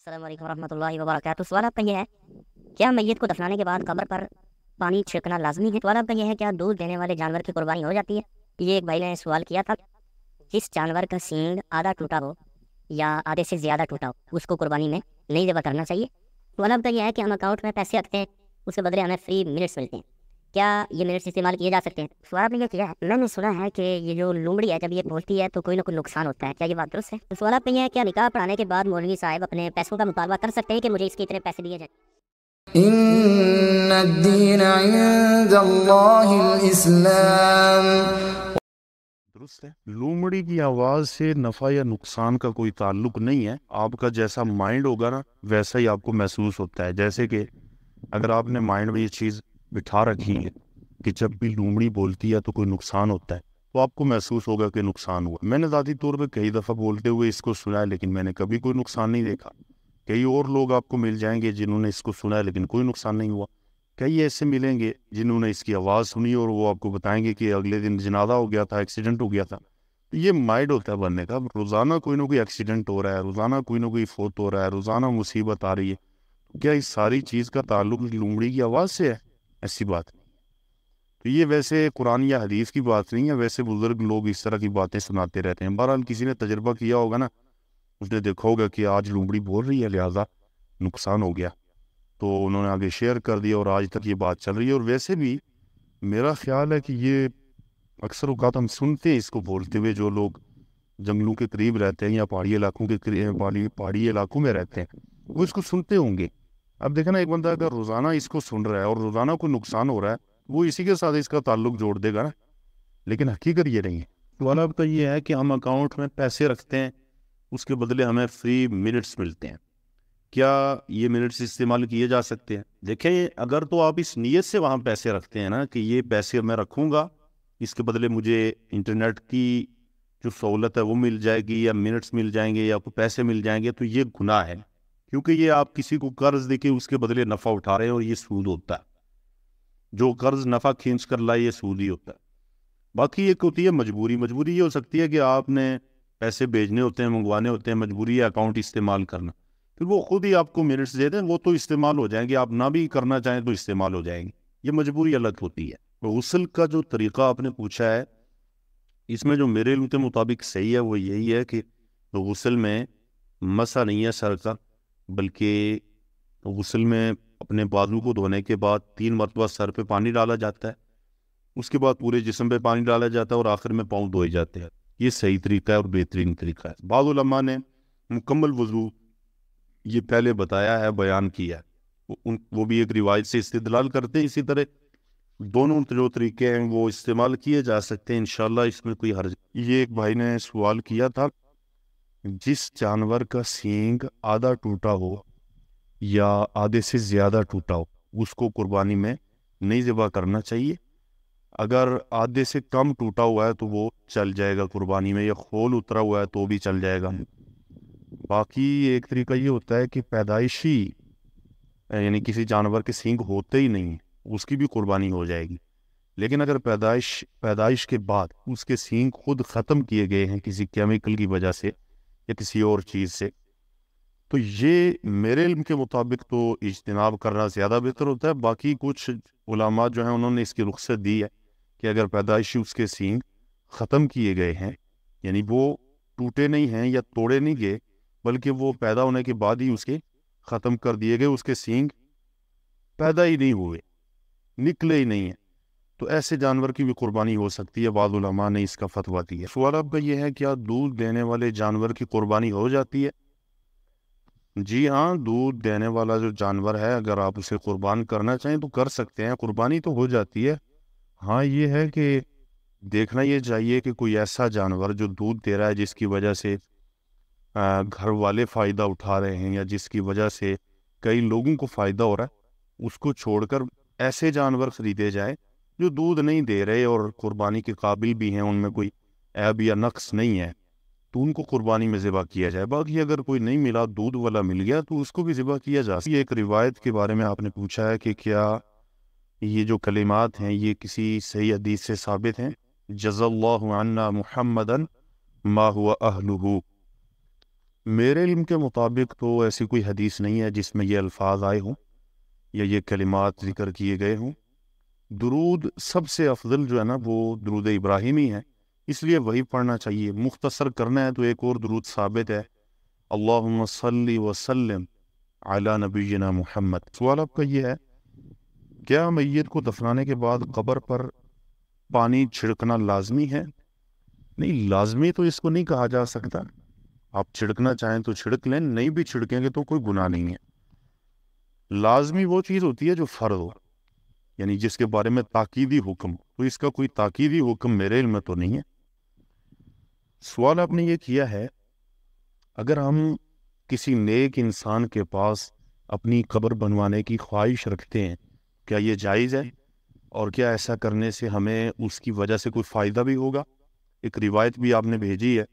السلام علیکم ورحمۃ اللہ وبرکاتہ۔ سوال آپ کا یہ ہے، کیا میت کو دفنانے کے بعد قبر پر پانی چھڑکنا لازمی ہے؟ سوال آپ کا یہ ہے، کیا دودھ دینے والے جانور کی قربانی ہو جاتی ہے؟ یہ ایک بھائی نے سوال کیا تھا، جس جانور کا سینگ آدھا ٹوٹا ہو یا آدھے سے زیادہ ٹوٹا ہو اس کو قربانی میں نہیں ذبح کرنا چاہیے۔ سوال آپ کا یہ ہے کہ ہم اکاؤنٹ میں پیسے رکھتے ہیں، اس کے بدلے ہمیں فری منٹس ملتے ہیں، کیا یہ منٹس استعمال کیے جا سکتے ہیں؟ سوال آپ نے یہ کیا ہے، میں نے سنا ہے کہ یہ جو لومڑی ہے جب یہ بولتی ہے تو کوئی نہ کوئی نقصان ہوتا ہے، کیا یہ بات درست ہے؟ تو سوال آپ کا یہ ہے، کیا نکاح پڑھانے کے بعد مولوی صاحب اپنے پیسوں کا مطالبہ کر سکتے ہیں کہ مجھے اس کے اتنے پیسے دیے جائیں؟ ان الدین عند اللہ الاسلام۔ درست ہے، لومڑی کی آواز سے نفع یا نقصان کا کوئی تعلق نہیں ہے۔ آپ کا جیسا مائنڈ ہوگا نا ویسا ہی آپ کو محسوس ہوتا ہے۔ جیسے کہ اگر آپ نے مائنڈ میں یہ چیز بٹھا رکھی ہے کہ جب بھی لومڑی بولتی ہے تو کوئی نقصان ہوتا ہے، تو آپ کو محسوس ہوگا کہ نقصان ہوا۔ میں نے ذاتی طور پہ کئی دفعہ بولتے ہوئے اس کو سنا ہے، لیکن میں نے کبھی کوئی نقصان نہیں دیکھا۔ کئی اور لوگ آپ کو مل جائیں گے جنہوں نے اس کو سنا ہے لیکن کوئی نقصان نہیں ہوا۔ کئی ایسے ملیں گے جنہوں نے اس کی آواز سنی اور وہ آپ کو بتائیں گے کہ اگلے دن جنازہ ہو گیا تھا، ایکسیڈنٹ ہو گیا تھا۔ یہ مائنڈ ہوتا ہے بننے کا، روزانہ کوئی نہ کوئی ایکسیڈنٹ ہو رہا ہے، روزانہ کوئی نہ کوئی فوت ہو رہا ہے، روزانہ مصیبت آ رہی ہے۔ کیا اس ساری چیز کا تعلق لومڑی کی آواز سے ہے؟ ایسی بات نہیں۔ تو یہ ویسے قرآن یا حدیث کی بات نہیں ہے، ویسے بزرگ لوگ اس طرح کی باتیں سناتے رہتے ہیں۔ بہرحال کسی نے تجربہ کیا ہوگا نا، اس نے دیکھا ہوگا کہ آج لومڑی بول رہی ہے لہٰذا نقصان ہو گیا، تو انہوں نے آگے شیئر کر دیا اور آج تک یہ بات چل رہی ہے۔ اور ویسے بھی میرا خیال ہے کہ یہ اکثر اوقات ہم سنتے ہیں اس کو بولتے ہوئے، جو لوگ جنگلوں کے قریب رہتے ہیں یا پہاڑی علاقوں کے پہاڑی علاقوں میں رہتے ہیں وہ اس کو سنتے ہوں گے۔ اب دیکھیں نا، ایک بندہ اگر روزانہ اس کو سن رہا ہے اور روزانہ کوئی نقصان ہو رہا ہے، وہ اسی کے ساتھ اس کا تعلق جوڑ دے گا نا، لیکن حقیقت یہ نہیں ہے۔ سوال اب کا یہ ہے کہ ہم اکاؤنٹ میں پیسے رکھتے ہیں، اس کے بدلے ہمیں فری منٹس ملتے ہیں، کیا یہ منٹس استعمال کیے جا سکتے ہیں؟ دیکھیں، اگر تو آپ اس نیت سے وہاں پیسے رکھتے ہیں نا کہ یہ پیسے میں رکھوں گا، اس کے بدلے مجھے انٹرنیٹ کی جو سہولت ہے وہ مل جائے گی، یا منٹس مل جائیں گے، یا پیسے مل جائیں گے، تو یہ گناہ ہے، کیونکہ یہ آپ کسی کو قرض دے کے اس کے بدلے نفع اٹھا رہے ہیں، اور یہ سود ہوتا ہے۔ جو قرض نفع کھینچ کر لائے یہ سود ہی ہوتا ہے۔ باقی ایک ہوتی ہے مجبوری۔ مجبوری یہ ہو سکتی ہے کہ آپ نے پیسے بھیجنے ہوتے ہیں، منگوانے ہوتے ہیں، مجبوری ہے اکاؤنٹ استعمال کرنا، پھر وہ خود ہی آپ کو منٹس دے دیں، وہ تو استعمال ہو جائیں گے، آپ نہ بھی کرنا چاہیں تو استعمال ہو جائیں گے۔ یہ مجبوری الگ ہوتی ہے۔ غسل کا جو طریقہ آپ نے پوچھا ہے، اس میں جو میرے علم کے مطابق صحیح ہے وہ یہی ہے کہ غسل میں مسح نہیں ہے سر کا، بلکہ غسل میں اپنے بازو کو دھونے کے بعد 3 مرتبہ سر پہ پانی ڈالا جاتا ہے، اس کے بعد پورے جسم پہ پانی ڈالا جاتا ہے، اور آخر میں پاؤں دھوئے جاتے ہیں۔ یہ صحیح طریقہ ہے اور بہترین طریقہ ہے۔ بعض علماء نے مکمل وضو یہ پہلے بتایا ہے، بیان کیا ہے، وہ بھی ایک روایت سے استدلال کرتے ہیں۔ اسی طرح دونوں جو طریقے ہیں وہ استعمال کیے جا سکتے ہیں، انشاءاللہ اس میں کوئی حرج۔ یہ ایک بھائی نے سوال کیا تھا، جس جانور کا سینگ آدھا ٹوٹا ہو یا آدھے سے زیادہ ٹوٹا ہو اس کو قربانی میں نہیں ذبح کرنا چاہیے؟ اگر آدھے سے کم ٹوٹا ہوا ہے تو وہ چل جائے گا قربانی میں، یا خول اترا ہوا ہے تو بھی چل جائے گا۔ باقی ایک طریقہ یہ ہوتا ہے کہ پیدائشی، یعنی کسی جانور کے سینگ ہوتے ہی نہیں، اس کی بھی قربانی ہو جائے گی۔ لیکن اگر پیدائش کے بعد اس کے سینگ خود ختم کیے گئے ہیں کسی کیمیکل کی وجہ سے یا کسی اور چیز سے، تو یہ میرے علم کے مطابق تو اجتناب کرنا زیادہ بہتر ہوتا ہے۔ باقی کچھ علماء جو ہیں انہوں نے اس کی رخصت دی ہے کہ اگر پیدائشی اس کے سینگ ختم کیے گئے ہیں، یعنی وہ ٹوٹے نہیں ہیں یا توڑے نہیں گئے، بلکہ وہ پیدا ہونے کے بعد ہی اس کے ختم کر دیے گئے، اس کے سینگ پیدا ہی نہیں ہوئے، نکلے ہی نہیں ہیں، تو ایسے جانور کی بھی قربانی ہو سکتی ہے۔ بعض علماء نے اس کا فتویٰ دیا ہے۔ سوال آپ کا یہ ہے، کیا دودھ دینے والے جانور کی قربانی ہو جاتی ہے؟ جی ہاں، دودھ دینے والا جو جانور ہے اگر آپ اسے قربان کرنا چاہیں تو کر سکتے ہیں، قربانی تو ہو جاتی ہے۔ ہاں یہ ہے کہ دیکھنا یہ چاہیے کہ کوئی ایسا جانور جو دودھ دے رہا ہے جس کی وجہ سے گھر والے فائدہ اٹھا رہے ہیں، یا جس کی وجہ سے کئی لوگوں کو فائدہ ہو رہا ہے، اس کو چھوڑ کر ایسے جانور خریدے جائے جو دودھ نہیں دے رہے اور قربانی کے قابل بھی ہیں، ان میں کوئی عیب یا نقص نہیں ہے، تو ان کو قربانی میں ذبح کیا جائے۔ باقی اگر کوئی نہیں ملا، دودھ والا مل گیا، تو اس کو بھی ذبح کیا جا سکتا ہے۔ یہ ایک روایت کے بارے میں آپ نے پوچھا ہے کہ کیا یہ جو کلمات ہیں یہ کسی صحیح حدیث سے ثابت ہیں؟ جزا اللہ عنا محمدن ما ہوا اہلہ۔ میرے علم کے مطابق تو ایسی کوئی حدیث نہیں ہے جس میں یہ الفاظ آئے ہوں یا یہ کلمات ذکر کیے گئے ہوں۔ درود سب سے افضل جو ہے نا وہ درود ابراہیمی ہے، اس لیے وہی پڑھنا چاہیے۔ مختصر کرنا ہے تو ایک اور درود ثابت ہے، اللہم صلی وسلم علی نبینا محمد۔ سوال آپ کا یہ ہے، کیا میت کو دفنانے کے بعد قبر پر پانی چھڑکنا لازمی ہے؟ نہیں، لازمی تو اس کو نہیں کہا جا سکتا، آپ چھڑکنا چاہیں تو چھڑک لیں، نہیں بھی چھڑکیں گے تو کوئی گناہ نہیں ہے۔ لازمی وہ چیز ہوتی ہے جو فرض ہو، یعنی جس کے بارے میں تاکیدی حکم، تو اس کا کوئی تاکیدی حکم میرے علم میں تو نہیں ہے۔ سوال آپ نے یہ کیا ہے، اگر ہم کسی نیک انسان کے پاس اپنی قبر بنوانے کی خواہش رکھتے ہیں، کیا یہ جائز ہے؟ اور کیا ایسا کرنے سے ہمیں اس کی وجہ سے کوئی فائدہ بھی ہوگا؟ ایک روایت بھی آپ نے بھیجی ہے۔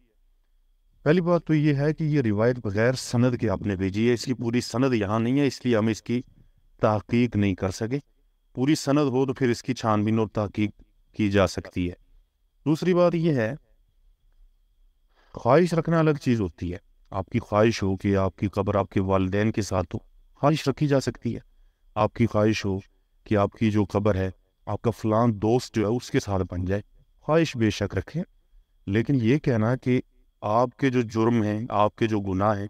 پہلی بات تو یہ ہے کہ یہ روایت بغیر سند کے آپ نے بھیجی ہے، اس کی پوری سند یہاں نہیں ہے، اس لیے ہم اس کی تحقیق نہیں کر سکے۔ پوری سند ہو تو پھر اس کی چھان بین اور تحقیق کی جا سکتی ہے۔ دوسری بات یہ ہے، خواہش رکھنا الگ چیز ہوتی ہے۔ آپ کی خواہش ہو کہ آپ کی قبر آپ کے والدین کے ساتھ ہو، خواہش رکھی جا سکتی ہے۔ آپ کی خواہش ہو کہ آپ کی جو قبر ہے آپ کا فلاں دوست جو ہے اس کے ساتھ بن جائے، خواہش بے شک رکھیں، لیکن یہ کہنا کہ آپ کے جو جرم ہیں، آپ کے جو گناہ ہیں،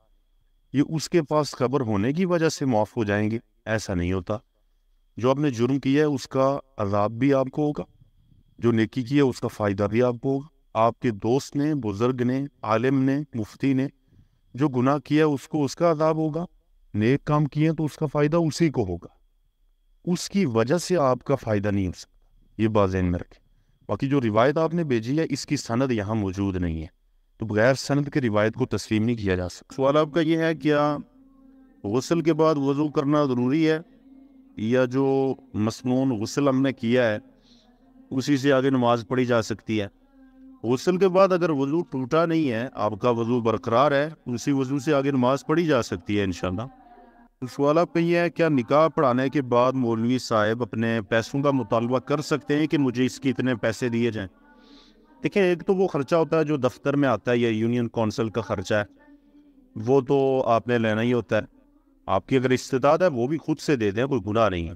یہ اس کے پاس قبر ہونے کی وجہ سے معاف ہو جائیں گے، ایسا نہیں ہوتا۔ جو آپ نے جرم کیا ہے اس کا عذاب بھی آپ کو ہوگا، جو نیکی کی ہے اس کا فائدہ بھی آپ کو ہوگا۔ آپ کے دوست نے، بزرگ نے، عالم نے، مفتی نے جو گناہ کیا اس کو اس کا عذاب ہوگا، نیک کام کیے تو اس کا فائدہ اسی کو ہوگا، اس کی وجہ سے آپ کا فائدہ نہیں ہو سکتا، یہ بات ذہن میں رکھیں۔ باقی جو روایت آپ نے بھیجی ہے اس کی سند یہاں موجود نہیں ہے، تو بغیر سند کے روایت کو تسلیم نہیں کیا جا سکتا۔ سوال آپ کا یہ ہے، کیا غسل کے بعد وضو کرنا ضروری ہے، یا جو مسنون غسل ہم نے کیا ہے اسی سے آگے نماز پڑھی جا سکتی ہے؟ غسل کے بعد اگر وضو ٹوٹا نہیں ہے، آپ کا وضو برقرار ہے، اسی وضو سے آگے نماز پڑھی جا سکتی ہے انشاءاللہ۔ سوال آپ کا یہ ہے، کیا نکاح پڑھانے کے بعد مولوی صاحب اپنے پیسوں کا مطالبہ کر سکتے ہیں کہ مجھے اس کی اتنے پیسے دیے جائیں؟ دیکھیں، ایک تو وہ خرچہ ہوتا ہے جو دفتر میں آتا ہے یا یونین کونسل کا خرچہ ہے، وہ تو آپ نے لینا ہی ہوتا ہے، آپ کی اگر استطاعت ہے وہ بھی خود سے دے دیں، کوئی گناہ نہیں ہے۔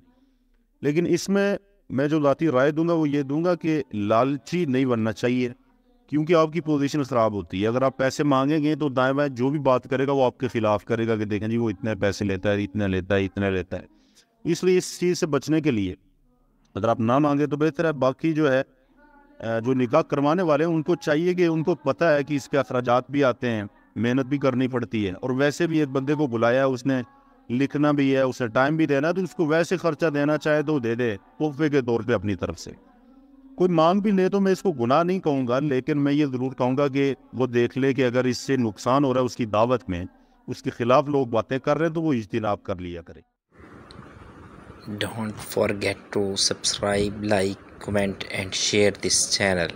لیکن اس میں جو ذاتی رائے دوں گا وہ یہ دوں گا کہ لالچی نہیں بننا چاہیے، کیونکہ آپ کی پوزیشن خراب ہوتی ہے۔ اگر آپ پیسے مانگیں گے تو دائیں بائیں جو بھی بات کرے گا وہ آپ کے خلاف کرے گا کہ دیکھیں جی وہ اتنے پیسے لیتا ہے، اتنا لیتا ہے، اتنا لیتا ہے۔ اس لیے اس چیز سے بچنے کے لیے اگر آپ نہ مانگے تو بہتر ہے۔ باقی جو ہے جو نکاح کروانے والے ہیں ان کو چاہیے کہ ان کو پتہ ہے کہ اس کے اخراجات بھی آتے ہیں، محنت بھی کرنی پڑتی ہے، اور ویسے بھی ایک بندے کو بلایا ہے، اس نے لکھنا بھی ہے، اسے ٹائم بھی دینا ہے، تو اس کو ویسے خرچہ دینا چاہے تو دے دے تحفے کے طور پہ اپنی طرف سے۔ کوئی مانگ بھی لے تو میں اس کو گناہ نہیں کہوں گا، لیکن میں یہ ضرور کہوں گا کہ وہ دیکھ لے کہ اگر اس سے نقصان ہو رہا ہے اس کی دعوت میں، اس کے خلاف لوگ باتیں کر رہے ہیں تو وہ اجتناب کر لیا کرے۔ Don't forget to subscribe, like, comment and share this channel.